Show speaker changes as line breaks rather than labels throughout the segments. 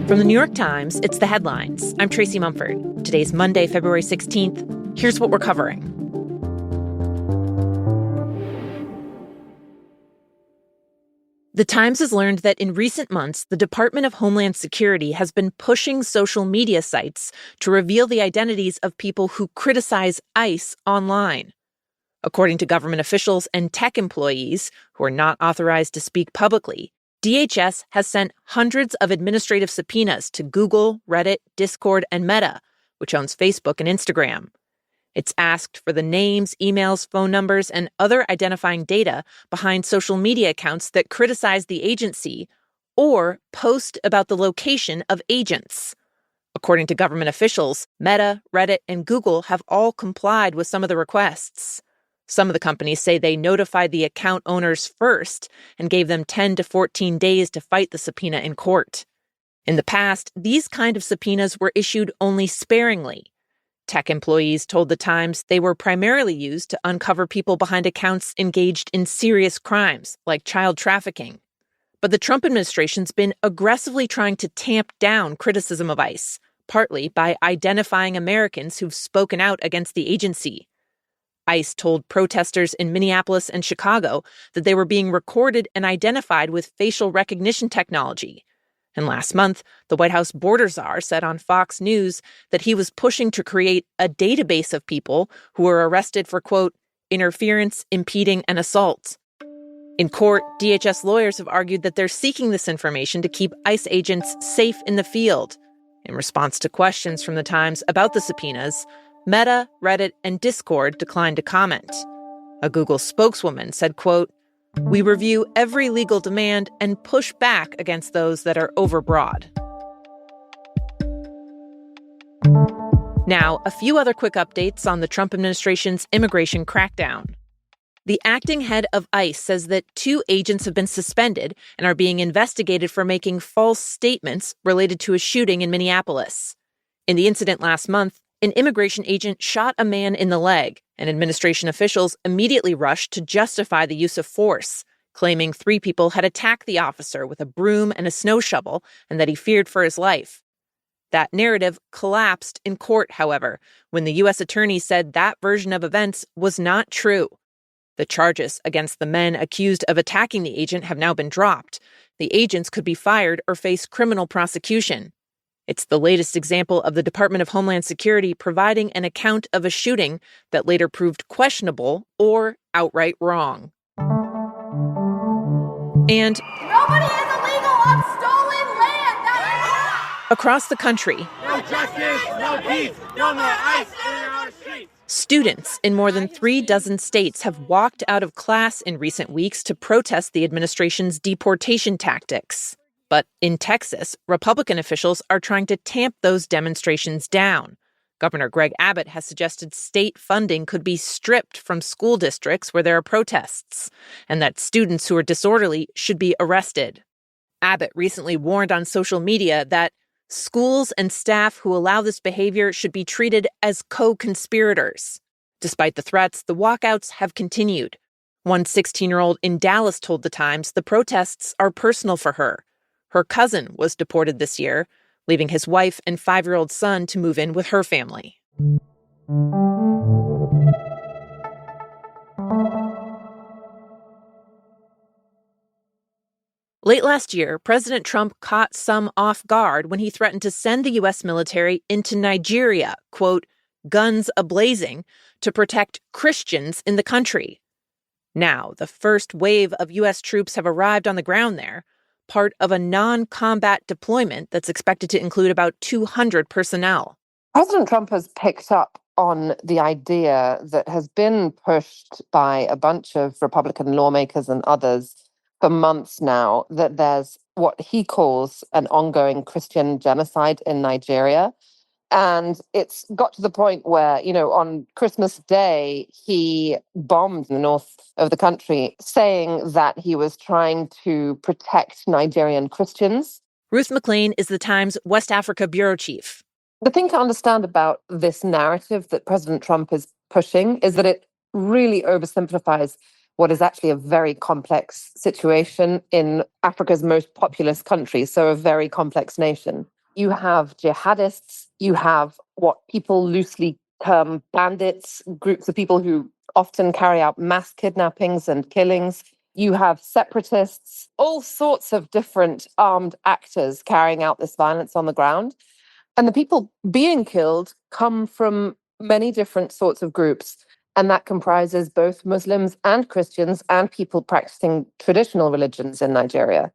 From the New York Times, it's The Headlines. I'm Tracy Mumford. Today's Monday, February 16th. Here's what we're covering. The Times has learned that in recent months, the Department of Homeland Security has been pushing social media sites to reveal the identities of people who criticize ICE online. According to government officials and tech employees who are not authorized to speak publicly, D.H.S. has sent hundreds of administrative subpoenas to Google, Reddit, Discord, and Meta, which owns Facebook and Instagram. It's asked for the names, emails, phone numbers, and other identifying data behind social media accounts that criticize the agency or post about the location of agents. According to government officials, Meta, Reddit, and Google have all complied with some of the requests. Some of the companies say they notified the account owners first and gave them 10 to 14 days to fight the subpoena in court. In the past, these kind of subpoenas were issued only sparingly. Tech employees told The Times they were primarily used to uncover people behind accounts engaged in serious crimes, like child trafficking. But the Trump administration's been aggressively trying to tamp down criticism of ICE, partly by identifying Americans who've spoken out against the agency. ICE told protesters in Minneapolis and Chicago that they were being recorded and identified with facial recognition technology. And last month, the White House border czar said on Fox News that he was pushing to create a database of people who were arrested for, quote, interference, impeding, and assault. In court, DHS lawyers have argued that they're seeking this information to keep ICE agents safe in the field. In response to questions from The Times about the subpoenas, Meta, Reddit, and Discord declined to comment. A Google spokeswoman said, quote, "We review every legal demand and push back against those that are overbroad." Now, a few other quick updates on the Trump administration's immigration crackdown. The acting head of ICE says that 2 agents have been suspended and are being investigated for making false statements related to a shooting in Minneapolis. In the incident last month, an immigration agent shot a man in the leg, and administration officials immediately rushed to justify the use of force, claiming 3 people had attacked the officer with a broom and a snow shovel and that he feared for his life. That narrative collapsed in court, however, when the U.S. attorney said that version of events was not true. The charges against the men accused of attacking the agent have now been dropped. The agents could be fired or face criminal prosecution. It's the latest example of the Department of Homeland Security providing an account of a shooting that later proved questionable or outright wrong. And
nobody is illegal on stolen land.
Across the country,
no justice, no peace, no more ICE in our streets.
Students in more than 36 states have walked out of class in recent weeks to protest the administration's deportation tactics. But in Texas, Republican officials are trying to tamp those demonstrations down. Governor Greg Abbott has suggested state funding could be stripped from school districts where there are protests, and that students who are disorderly should be arrested. Abbott recently warned on social media that schools and staff who allow this behavior should be treated as co-conspirators. Despite the threats, the walkouts have continued. One 16-year-old in Dallas told The Times the protests are personal for her. Her cousin was deported this year, leaving his wife and 5-year-old son to move in with her family. Late last year, President Trump caught some off guard when he threatened to send the U.S. military into Nigeria, quote, guns a-blazing, to protect Christians in the country. Now, the first wave of U.S. troops have arrived on the ground there, part of a non-combat deployment that's expected to include about 200 personnel.
President Trump has picked up on the idea that has been pushed by a bunch of Republican lawmakers and others for months now, that there's what he calls an ongoing Christian genocide in Nigeria. And it's got to the point where, on Christmas Day, he bombed the north of the country, saying that he was trying to protect Nigerian Christians.
Ruth McLean is the Times West Africa bureau chief.
The thing to understand about this narrative that President Trump is pushing is that it really oversimplifies what is actually a very complex situation in Africa's most populous country, so a very complex nation. You have jihadists, you have what people loosely term bandits, groups of people who often carry out mass kidnappings and killings. You have separatists, all sorts of different armed actors carrying out this violence on the ground. And the people being killed come from many different sorts of groups. And that comprises both Muslims and Christians and people practicing traditional religions in Nigeria.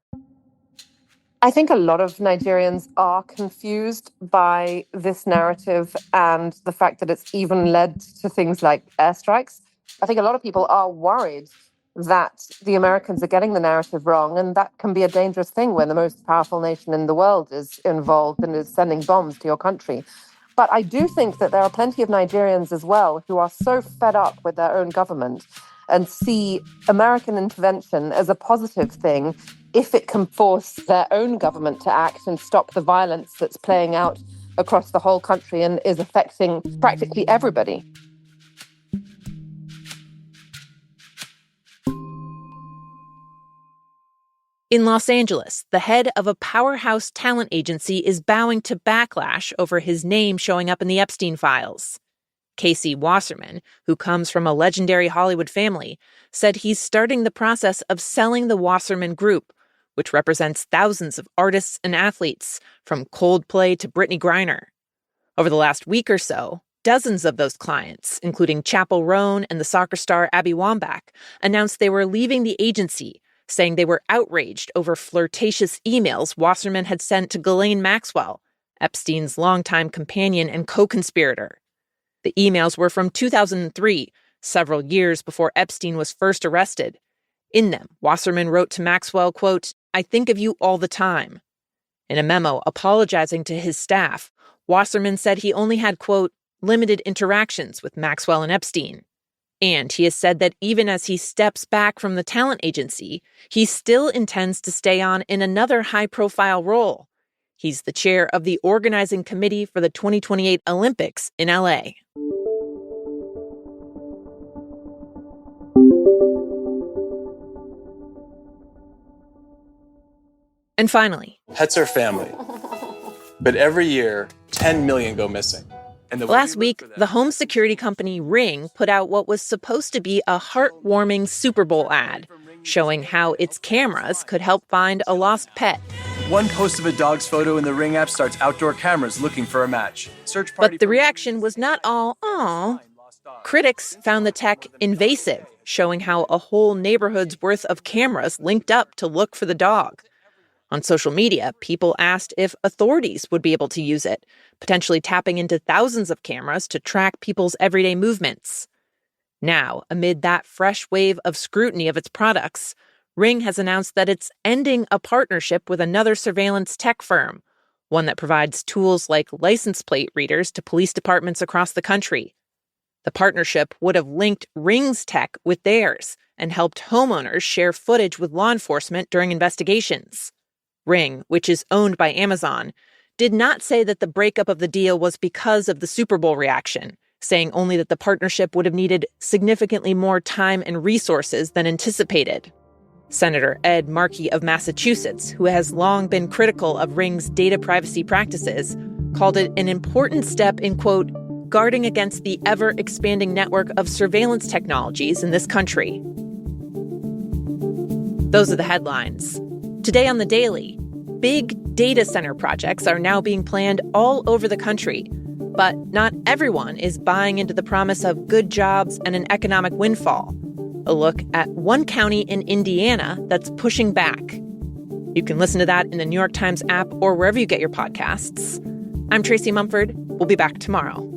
I think a lot of Nigerians are confused by this narrative and the fact that it's even led to things like airstrikes. I think a lot of people are worried that the Americans are getting the narrative wrong, and that can be a dangerous thing when the most powerful nation in the world is involved and is sending bombs to your country. But I do think that there are plenty of Nigerians as well who are so fed up with their own government and see American intervention as a positive thing if it can force their own government to act and stop the violence that's playing out across the whole country and is affecting practically everybody.
In Los Angeles, the head of a powerhouse talent agency is bowing to backlash over his name showing up in the Epstein files. Casey Wasserman, who comes from a legendary Hollywood family, said he's starting the process of selling the Wasserman Group, which represents thousands of artists and athletes, from Coldplay to Brittany Griner. Over the last week or so, dozens of those clients, including Chappell Roan and the soccer star Abby Wambach, announced they were leaving the agency, saying they were outraged over flirtatious emails Wasserman had sent to Ghislaine Maxwell, Epstein's longtime companion and co-conspirator. The emails were from 2003, several years before Epstein was first arrested. In them, Wasserman wrote to Maxwell, quote, "I think of you all the time." In a memo apologizing to his staff, Wasserman said he only had, quote, "limited interactions with Maxwell and Epstein." And he has said that even as he steps back from the talent agency, he still intends to stay on in another high-profile role. He's the chair of the organizing committee for the 2028 Olympics in LA. And finally,
pets are family, but every year, 10 million go missing.
Last week, the home security company Ring put out what was supposed to be a heartwarming Super Bowl ad, showing how its cameras could help find a lost pet.
One post of a dog's photo in the Ring app starts outdoor cameras looking for a match. Search
party. But the reaction was not all, "Aw." Critics found the tech invasive, showing how a whole neighborhood's worth of cameras linked up to look for the dog. On social media, people asked if authorities would be able to use it, potentially tapping into thousands of cameras to track people's everyday movements. Now, amid that fresh wave of scrutiny of its products, Ring has announced that it's ending a partnership with another surveillance tech firm, one that provides tools like license plate readers to police departments across the country. The partnership would have linked Ring's tech with theirs and helped homeowners share footage with law enforcement during investigations. Ring, which is owned by Amazon, did not say that the breakup of the deal was because of the Super Bowl reaction, saying only that the partnership would have needed significantly more time and resources than anticipated. Senator Ed Markey of Massachusetts, who has long been critical of Ring's data privacy practices, called it an important step in, quote, guarding against the ever-expanding network of surveillance technologies in this country. Those are the headlines. Today on The Daily, big data center projects are now being planned all over the country, but not everyone is buying into the promise of good jobs and an economic windfall. A look at one county in Indiana that's pushing back. You can listen to that in the New York Times app or wherever you get your podcasts. I'm Tracy Mumford. We'll be back tomorrow.